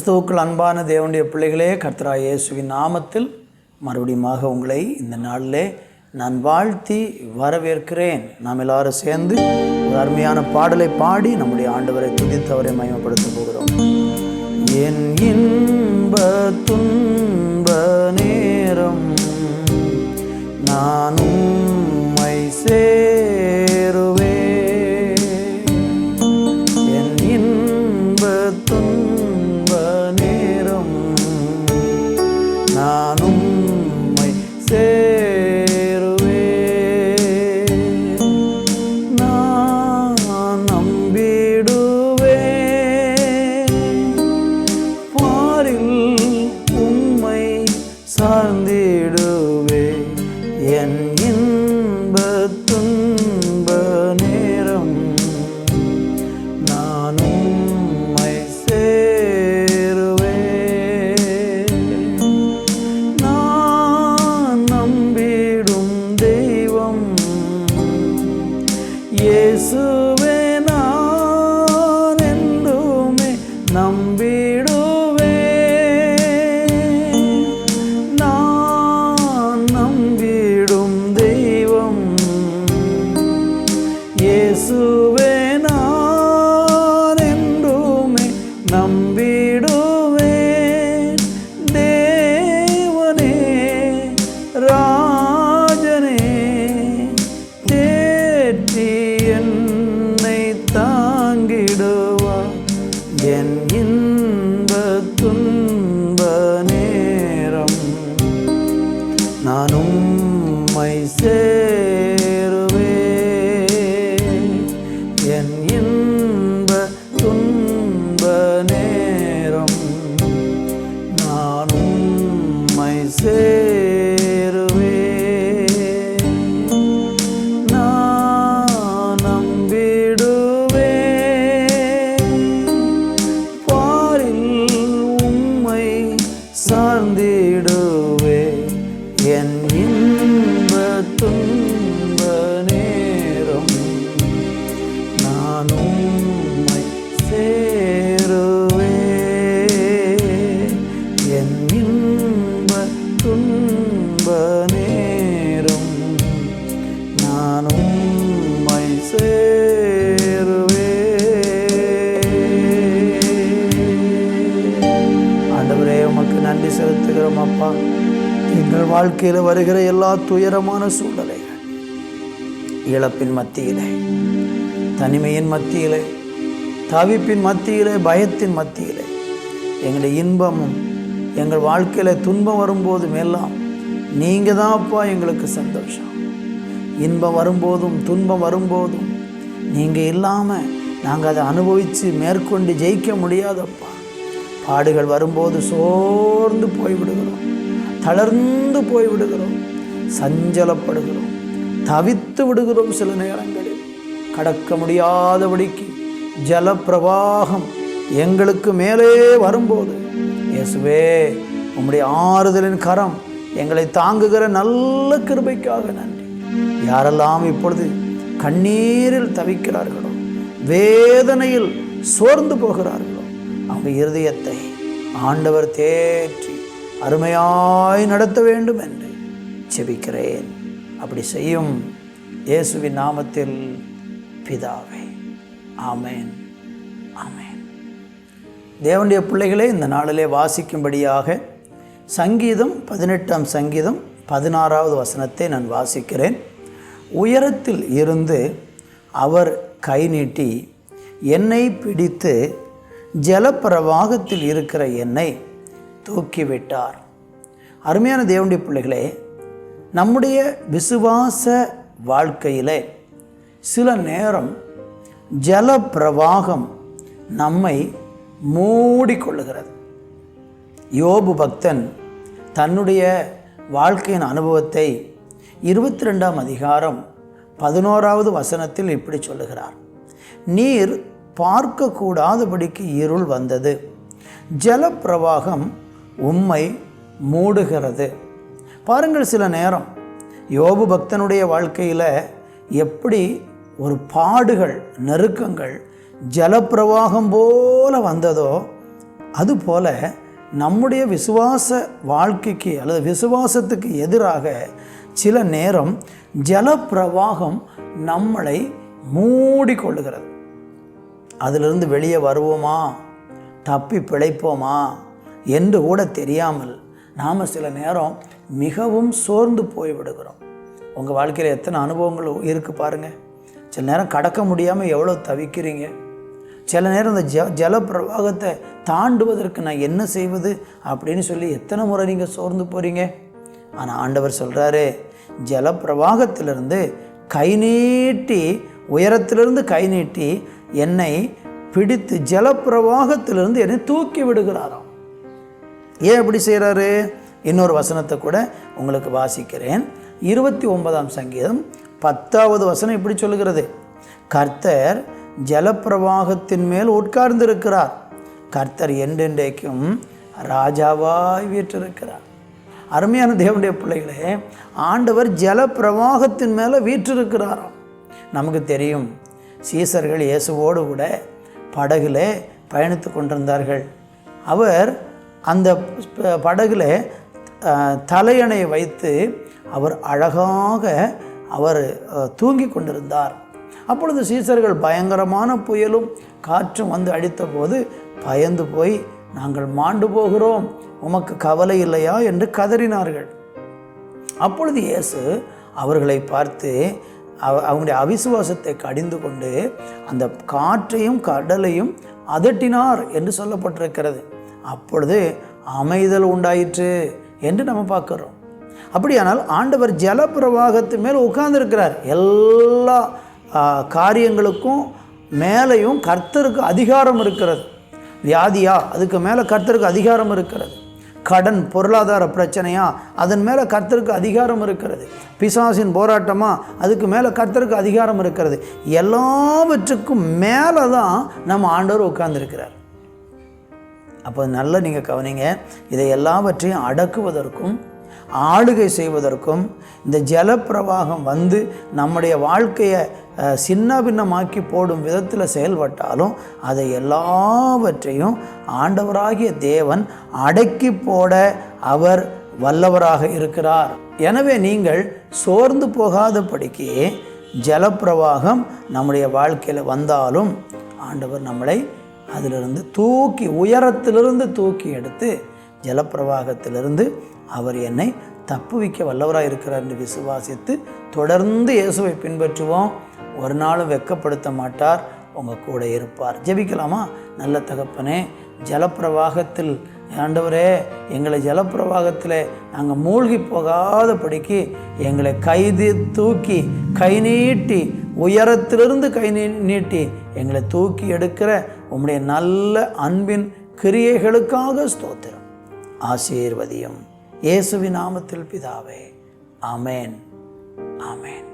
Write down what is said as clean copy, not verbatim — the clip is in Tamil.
கிறிஸ்துவுக்குள் அன்பான தேவனுடைய பிள்ளைகளே, கர்த்தராகிய இயேசுவின் நாமத்தில் மறுபடியுமாக உங்களை இந்த நாளிலே நான் வாழ்த்தி வரவேற்கிறேன். நாம் எல்லாரும் சேர்ந்து ஒரு அருமையான பாடலை பாடி நம்முடைய ஆண்டவரை துதித்தவரை மகிமைப்படுத்த போகிறோம். என் இன்ப துன்ப நேரம் நான் உம்மை சேருவே. என் இன்ப துன்ப நேரம் நான் உம்மை சேருவே. நான் நம்பிடுவே, பாரில் உம்மை சார்ந்திடுவே. என் இன்ப துன்ப நேரம் நான் உம்மை சேருவே. நான் நம்பிடும் தெய்வம் இயேசுவே, நான் என்றுமே நம்பிடுவே. நான் நம்பிடும் தெய்வம் இயேசுவே, நான் என்றுமே நம்பிடுவேன். தேவனே ராஜனே தேற்றி என்னை தாங்கிடுவார். என் இன்ப துன்ப நேரம் நான் உம்மை சேருவே. என் இன்ப துன்ப நேரம் நான் உம்மை சேருவே. நான் நம்பிடுவே, பாரில் உம்மை சார்ந்திடுவே. என் இன்ப துன்ப நேரம் நான் உம்மை சேருவே. என் இன்ப துன்ப நேரம் நான் உம்மை சேருவே. ஆண்டவரே, உமக்கு நன்றி செலுத்துகிறோம் அப்பா. எங்கள் வாழ்க்கையில் வருகிற எல்லா துயரமான சூழ்நிலைகள், இழப்பின் மத்தியிலே, தனிமையின் மத்தியிலே, தவிப்பின் மத்தியிலே, பயத்தின் மத்தியிலே, எங்களுடைய இன்பமும் எங்கள் வாழ்க்கையில் துன்பம் வரும்போதும் எல்லாம் நீங்கள் தான் அப்பா எங்களுக்கு சந்தோஷம். இன்பம் வரும்போதும் துன்பம் வரும்போதும் நீங்கள் இல்லாமல் நாங்கள் அதை அனுபவித்து மேற்கொண்டு ஜெயிக்க முடியாதப்பா. பாடுகள் வரும்போது சோர்ந்து போய்விடுகிறோம், தளர்ந்து போய்விடுகிறோம், சஞ்சலப்படுகிறோம், தவித்து விடுகிறோம். சில நேரங்களில் கடக்க முடியாதபடிக்கு ஜலப்பிரவாகம் எங்களுக்கு மேலே வரும்போது, இயேசுவே உம்முடைய ஆறுதலின் கரம் எங்களை தாங்குகிற நல்ல கிருபைக்காக நன்றி. யாரெல்லாம் இப்பொழுது கண்ணீரில் தவிக்கிறார்களோ, வேதனையில் சோர்ந்து போகிறார்களோ, அவங்க இருதயத்தை ஆண்டவர் தேற்றி அருமையாய் நடத்த வேண்டும் என்று செபிக்கிறேன். அப்படி செய்யும் இயேசுவின் நாமத்தில் பிதாவே, ஆமேன், ஆமேன். தேவனுடைய பிள்ளைகளே, இந்த நாளிலே வாசிக்கும்படியாக சங்கீதம் 18ஆம் சங்கீதம் 16வது வசனத்தை நான் வாசிக்கிறேன். உயரத்தில் இருந்து அவர் கை நீட்டி என்னை பிடித்து ஜலப்பிரவாகத்தில் இருக்கிற என்னை தூக்கிவிட்டார். அருமையான தேவனுடைய பிள்ளைகளே, நம்முடைய விசுவாச வாழ்க்கையிலே சில நேரம் ஜலப்பிரவாகம் நம்மை மூடிக்கொள்ளுகிறது. யோபு பக்தன் தன்னுடைய வாழ்க்கையின் அனுபவத்தை 22ஆம் அதிகாரம் 11வது வசனத்தில் இப்படி சொல்லுகிறார். நீர் பார்க்கக்கூடாதபடிக்கு இருள் வந்தது, ஜலப்பிரவாகம் உம்மை மூடுகிறது. பாருங்கள், சில நேரம் யோபு பக்தனுடைய வாழ்க்கையில் எப்படி ஒரு பாடுகள், நெருக்கங்கள் ஜலப்பிரவாகம் போல வந்ததோ அதுபோல நம்முடைய விசுவாச வாழ்க்கைக்கு அல்லது விசுவாசத்துக்கு எதிராக சில நேரம் ஜலப்பிரவாகம் நம்மளை மூடிக்கொள்ளுகிறது. அதிலிருந்து வெளியே வருவோமா, தப்பி பிழைப்போமா என்று கூட தெரியாமல் நாம் சில நேரம் மிகவும் சோர்ந்து போய்விடுகிறோம். உங்கள் வாழ்க்கையில் எத்தனை அனுபவங்கள் இருக்குது பாருங்கள். சில நேரம் கடக்க முடியாமல் எவ்வளோ தவிக்கிறீங்க. சில நேரம் இந்த ஜலப்பிரவாகத்தை தாண்டுவதற்கு நான் என்ன செய்வது அப்படின்னு சொல்லி எத்தனை முறை நீங்கள் சோர்ந்து போகிறீங்க. ஆனால் ஆண்டவர் சொல்கிறாரு, ஜலப்பிரவாகத்திலிருந்து கை நீட்டி, உயரத்திலிருந்து கை நீட்டி என்னை பிடித்து ஜலப்பிரவாகத்திலிருந்து என்னை தூக்கி விடுகிறாராம். ஏன் எப்படி செய்கிறாரு? இன்னொரு வசனத்தை கூட உங்களுக்கு வாசிக்கிறேன். 29ஆம் சங்கீதம் 10வது வசனம் இப்படி சொல்லுகிறது, கர்த்தர் ஜலப்பிரவாகத்தின் மேல் உட்கார்ந்திருக்கிறார், கர்த்தர் என்றென்றைக்கும் ராஜாவாய் வீற்றிருக்கிறார். அருமையான தேவனுடைய பிள்ளைகளே, ஆண்டவர் ஜலப்பிரவாகத்தின் மேலே வீற்றிருக்கிறாராம். நமக்கு தெரியும், சீசர்கள் இயேசுவோடு கூட படகுல பயணித்து கொண்டிருந்தார்கள். அவர் அந்த படகுல தலையணை வைத்து அவர் அழகாக தூங்கி கொண்டிருந்தார். அப்பொழுது சீசர்கள் பயங்கரமான புயலும் காற்றும் வந்து அடித்த போது பயந்து போய், நாங்கள் மாண்டு போகிறோம், உமக்கு கவலை இல்லையா என்று கதறினார்கள். அப்பொழுது இயேசு அவர்களை பார்த்து அவங்களுடைய அவிசுவாசத்தை கடிந்து கொண்டு அந்த காற்றையும் கடலையும் அதட்டினார் என்று சொல்லப்பட்டிருக்கிறது. அப்பொழுது அமைதல் உண்டாயிற்று என்று நம்ம பார்க்குறோம். அப்படியானால் ஆண்டவர் ஜலப்பிரவாகத்தின் மேல் உட்கார்ந்திருக்கிறார். எல்லா காரியங்களுக்கும் மேலேயும் கர்த்தருக்கு அதிகாரம் இருக்கிறது. வியாதியா, அதுக்கு மேலே கர்த்தருக்கு அதிகாரம் இருக்கிறது. கடன், பொருளாதார பிரச்சனையா, அதன் மேலே கர்த்தருக்கு அதிகாரம் இருக்கிறது. பிசாசின் போராட்டமா, அதுக்கு மேலே கர்த்தருக்கு அதிகாரம் இருக்கிறது. எல்லாவற்றுக்கும் மேலே தான் நம்ம ஆண்டவர் உட்கார்ந்துருக்கிறார். அப்போ நல்லா நீங்கள் கவனிங்க, இதை எல்லாவற்றையும் அடக்குவதற்கும் ஆளுகை செய்வதற்கும் இந்த ஜலப்பிரவாகம் வந்து நம்முடைய வாழ்க்கையை சின்ன பின்னமாக்கி போடும் விதத்தில் செயல்பட்டாலும் அதை எல்லாவற்றையும் ஆண்டவராகிய தேவன் அடக்கி போட அவர் வல்லவராக இருக்கிறார். எனவே நீங்கள் சோர்ந்து போகாதபடிக்கு ஜலப்பிரவாகம் நம்முடைய வாழ்க்கையில் வந்தாலும் ஆண்டவர் நம்மளை அதிலிருந்து தூக்கி, உயரத்திலிருந்து தூக்கி எடுத்து ஜலப்பிரவாகத்திலிருந்து அவர் என்னை தப்புவிக்க வல்லவராக இருக்கிறார் என்று விசுவாசித்து தொடர்ந்து இயேசுவை பின்பற்றுவோம். ஒரு நாளும் வெட்கப்படுத்த மாட்டார், உங்கள் கூட இருப்பார். ஜெபிக்கலாமா? நல்ல தகப்பனே, ஜலப்பிரவாகத்தில் ஆண்டவரே, எங்களை ஜலப்பிரவாகத்தில் நாங்கள் மூழ்கி போகாதபடிக்கு எங்களை கைது தூக்கி கை நீட்டி, உயரத்திலிருந்து கை நீட்டி எங்களை தூக்கி எடுக்கிற உம்முடைய நல்ல அன்பின் கிரியைகளுக்காக ஸ்தோத்திரம். ஆசீர்வதியும். இயேசுவின் நாமத்தில் பிதாவே, ஆமேன், ஆமேன்.